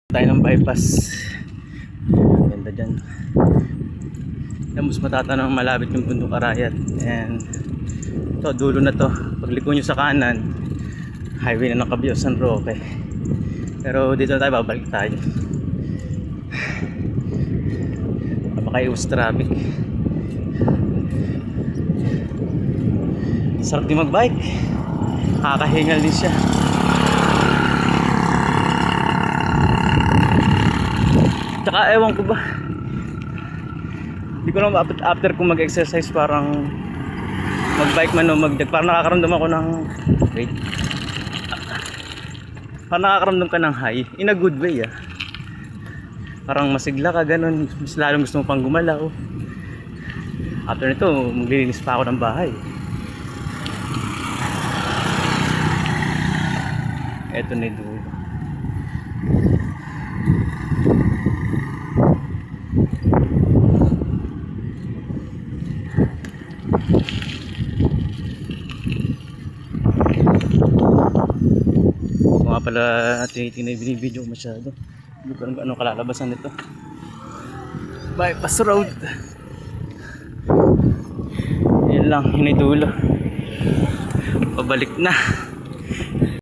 Tayo ng bypass. Ganda dyan. Mas matatanang malapit yung Bundok Arayat. And ito, dulo na to. Pagliko nyo sa kanan, highway na ng Cabuyao San Roque. Pero dito na tayo, babalik tayo. Napakaiwas traffic. Sarap din magbike. Kakahingal din siya. Tsaka ewan ko ba, hindi ko lang after kung mag-exercise parang mag-bike man o mag-jog, parang nakakaramdam ako ng wait, parang nakakaramdam ka ng high in a good way parang masigla ka ganun, mas lalong gusto mo pang gumalaw. After nito maglilinis pa ako ng bahay. Eto na yung dulo. Mga pala tinitingnan yung binibidyo ko masyado. Hindi ko alam anong kalalabasan nito. Bypass road. Yan lang, yun ay dulo. Pabalik na.